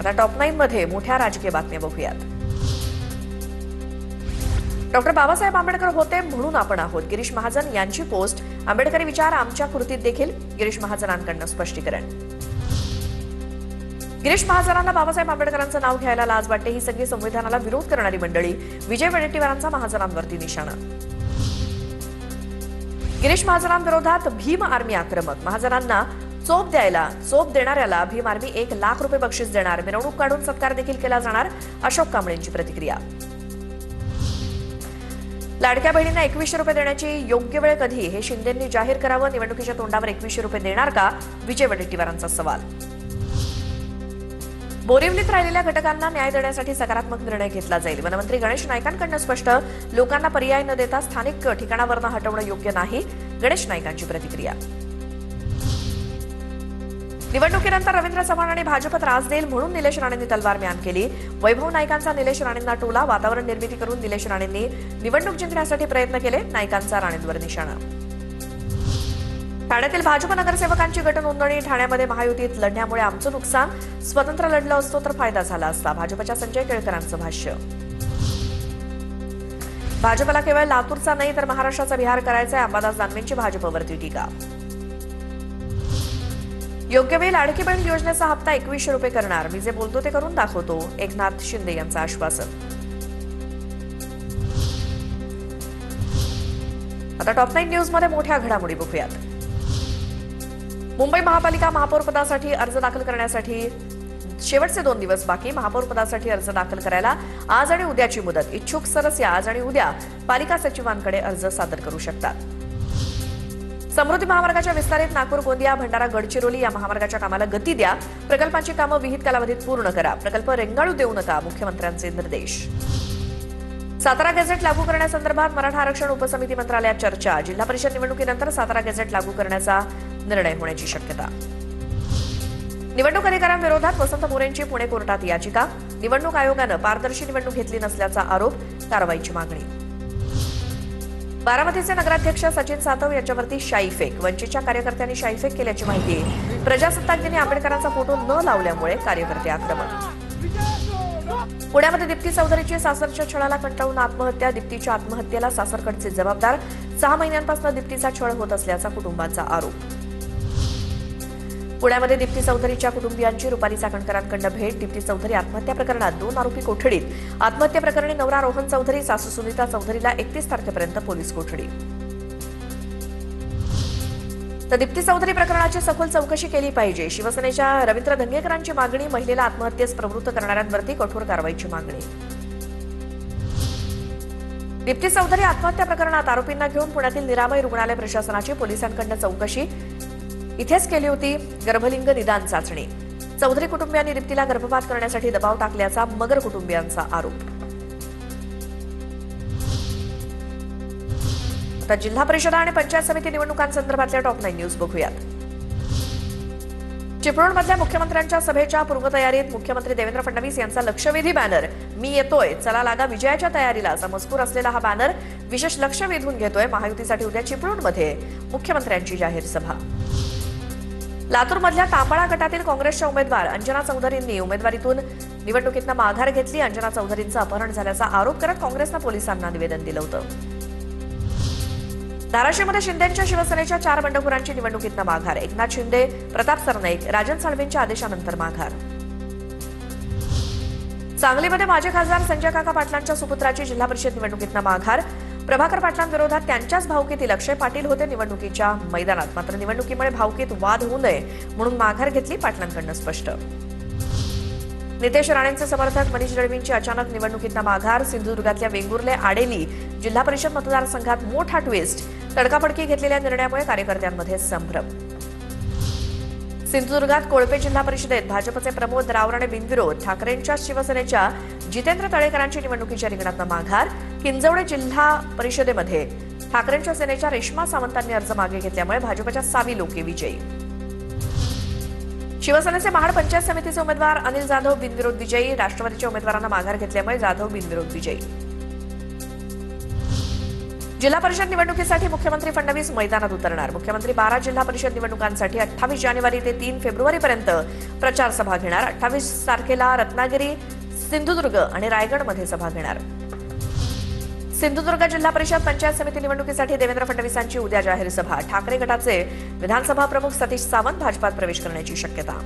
आता टॉप 9 मध्ये मोठ्या राजकीय बातम्या बघूयात। डॉक्टर बाबासाहेब आंबेडकर होते म्हणून आपण आहोत। गिरीश महाजन यांची पोस्ट। आंबेडकरी विचार आमच्या कृतीत देखील। गिरीश महाजनांकडून स्पष्टीकरण। गिरीश महाजनांना बाबासाहेब आंबेडकरांचं नाव घ्यायला लाज वाटते। ही सगळी संविधानाला विरोध करणारी मंडळी। विजय वडेट्टीवारांचा महाजनांवरती निशाणा। गिरीश महाजनांविरोधात भीम आर्मी आक्रमक। महाजनांना चोप देणाऱ्याला भीम आर्मी 1 लाख रुपये बक्षीस देणार। मिरवणूक काढून सत्कार देखील केला जाणार। अशोक कांबळेंची प्रतिक्रिया। लाडक्या बहिणींना 2100 रुपये देण्याची योग्य वेळ कधी हे शिंदेंनी जाहीर करावं। निवडणुकीच्या तोंडावर 2100 रुपये देणार का? विजय वडेट्टीवारांचा सवाल। बोरिवलीत राहिलेल्या घटकांना न्याय देण्यासाठी सकारात्मक निर्णय घेतला जाईल। वनमंत्री गणेश नाईकांकडून स्पष्ट। लोकांना पर्याय न देता स्थानिक ठिकाणावरून हटवणं योग्य नाही। गणेश नाईकांची प्रतिक्रिया। निवडणुकीनंतर रवींद्र चव्हाण आणि भाजप त्रास देईल म्हणून निलेश राणेंनी तलवार म्यान केली। वैभव नाईकांचा निलेश राणेंना टोला। वातावरण निर्मिती करून निलेश राणेंनी निवडणूक जिंकण्यासाठी प्रयत्न केले। नाईकांचा राणेंवर निशाणा। ठाण्यातील भाजप नगरसेवकांची गट नोंदणी। ठाण्यामध्ये महायुतीत लढण्यामुळे आमचं नुकसान। स्वतंत्र लढलं असतो तर फायदा झाला असता। भाजपच्या संजय केळकरांचं भाष्य। भाजपला केवळ लातूरचा नाही तर महाराष्ट्राचा विहार करायचा आहे। अंबादास दानवेंची भाजपवरती टीका। योग्य वेळी लाडकी बहीण योजनेचा हप्ता 2100 रुपये करणार। मी जे बोलतो ते करून दाखवतो। एकनाथ शिंदे यांचं आश्वासन। आता टॉप 9 न्यूज मध्ये मोठ्या घडामोडी बघूयात। मुंबई महापालिका महापौर पदासाठी अर्ज दाखल करण्यासाठी शेवटचे 2 दिवस बाकी। महापौर पदासाठी अर्ज दाखल करायला आज आणि उद्याची मुदत। इच्छुक सदस्य आज आणि उद्या पालिका सचिवांकडे अर्ज सादर करू शकतात। समृद्धी महामार्गाच्या विस्तारित नागपूर गोंदिया भंडारा गडचिरोली या महामार्गाच्या कामाला गती द्या। प्रकल्पांची कामं विहित कालावधीत पूर्ण करा। प्रकल्प रेंगाळू देऊ नका। मुख्यमंत्र्यांचे निर्देश। सातारा गॅझेट लागू करण्यासंदर्भात मराठा आरक्षण उपसमिती मंत्रालयात चर्चा। जिल्हा परिषद निवडणुकीनंतर सातारा गॅझेट लागू करण्याचा निर्णय होण्याची शक्यता। निवडणूक अधिकाऱ्यांविरोधात वसंत मोरेंची पुणे कोर्टात याचिका। निवडणूक आयोगानं पारदर्शी निवडणूक घेतली नसल्याचा आरोप। कारवाईची मागणी। बारामतीचे नगराध्यक्ष सचिन सातव यांच्यावरती शाईफेक। वंचितच्या कार्यकर्त्यांनी शाईफेक केल्याची माहिती। प्रजासत्ताक दिनी आंबेडकरांचा फोटो न लावल्यामुळे कार्यकर्ते आक्रमक। पुण्यामध्ये दीप्ती चौधरीची सासरच्या छळाला कंटाळून आत्महत्या। दीप्तीच्या आत्महत्येला सासरकडचे जबाबदार। 6 महिन्यांपासून दीप्तीचा छळ होत असल्याचा कुटुंबाचा आरोप। पुण्यामध्ये दीप्ती चौधरीच्या कुटुंबियांची रुपाली चाकणकरांकडून भेट। दीप्ती चौधरी आत्महत्या प्रकरणात 2 आरोपी कोठडीत। आत्महत्या प्रकरणी नवरा रोहन चौधरी, सासू सुनीता चौधरीला 31 तारखेपर्यंत पोलीस कोठडी। तर दीप्ती चौधरी प्रकरणाची सखोल चौकशी केली पाहिजे। शिवसेनेच्या रवींद्र धंगेकरांची मागणी। महिलेला आत्महत्येस प्रवृत्त करणाऱ्यांवरती कठोर कारवाईची मागणी। दीप्ती चौधरी आत्महत्या प्रकरणात आरोपींना घेऊन पुण्यातील निरामय रुग्णालय प्रशासनाची पोलिसांकडून चौकशी इथेच केली होती। गर्भलिंग निदान चाचणी। चौधरी कुटुंबियांनी दीप्तीला गर्भपात करण्यासाठी दबाव टाकल्याचा मगर कुटुंबियांचा आरोप। आता जिल्हा परिषद आणि पंचायत समिती निवडणुकांसंदर्भातल्या टॉप 9 न्यूज बघूयात। चिपळूणमधल्या मुख्यमंत्र्यांच्या सभेच्या पूर्वतयारीत मुख्यमंत्री देवेंद्र फडणवीस यांचा लक्षवेधी बॅनर। मी येतोय, चला लागा विजयाच्या तयारीला असा मजकूर असलेला हा बॅनर विशेष लक्ष वेधून घेतोय। महायुतीसाठी उद्या चिपळूणमध्ये मुख्यमंत्र्यांची जाहीर सभा। लातूरमधल्या तांबाळा गटातील काँग्रेसच्या उमेदवार अंजना चौधरींनी उमेदवारीतून निवडणुकीतनं माघार घेतली। अंजना चौधरींचं अपहरण झाल्याचा आरोप करत काँग्रेसनं पोलिसांना निवेदन दिलं होतं। धाराशिवमध्ये शिंदेच्या शिवसेनेच्या 4 बंडखोरांची निवडणुकीतनं माघार। एकनाथ शिंदे, प्रताप सरनाईक, राजन साळवेंच्या आदेशानंतर माघार। सांगलीमध्ये माजी खासदार संजय काका पाटलांच्या सुपुत्राची जिल्हा परिषद निवडणुकीतनं माघार। प्रभाकर पाटलांविरोधात त्यांच्याच भावकीतील अक्षय पाटील होते निवडणुकीच्या मैदानात। मात्र निवडणुकीमुळे भावकीत वाद होऊ नये म्हणून माघार घेतली। पाटलांकडून स्पष्ट। नितेश राणेंचे समर्थक मनीष दळवींची अचानक निवडणुकीतनं माघार। सिंधुदुर्गातल्या वेंगुर्ले आडेली जिल्हा परिषद मतदारसंघात मोठा ट्विस्ट। तडकाफडकी घेतलेल्या निर्णयामुळे कार्यकर्त्यांमध्ये संभ्रम। सिंधुदुर्गात कोळपे जिल्हा परिषदेत भाजपचे प्रमोद रावराणे बिनविरोध। ठाकरेंच्या शिवसेनेच्या जितेंद्र तळेकरांची निवडणुकीच्या रिंगणातनं माघार। किंजवडे जिल्हा परिषदेमध्ये ठाकरेंच्या सेनेच्या रेश्मा सावंतांनी अर्ज मागे घेतल्यामुळे भाजपच्या सावी लोके विजयी। शिवसेनेचे महाड पंचायत समितीचे उमेदवार अनिल जाधव बिनविरोध विजयी। राष्ट्रवादीच्या उमेदवारांना माघार घेतल्यामुळे जाधव बिनविरोध विजयी। जिल्हा परिषद निवडणुकीसाठी मुख्यमंत्री फडणवीस मैदानात उतरणार। मुख्यमंत्री 12 जिल्हा परिषद निवडणुकांसाठी 28 जानेवारी ते 3 फेब्रुवारीपर्यंत प्रचार सभा घेणार. 28 तारखेला रत्नागिरी, सिंधुदुर्ग आणि रायगडमध्ये सभा घेणार. सिंधुदुर्ग जिल्हा परिषद पंचायत समिती निवडणुकीसाठी देवेंद्र फडणवीसांची उद्या जाहीर सभा. ठाकरे गटाचे विधानसभा प्रमुख सतीश सावंत भाजपात प्रवेश करण्याची शक्यता.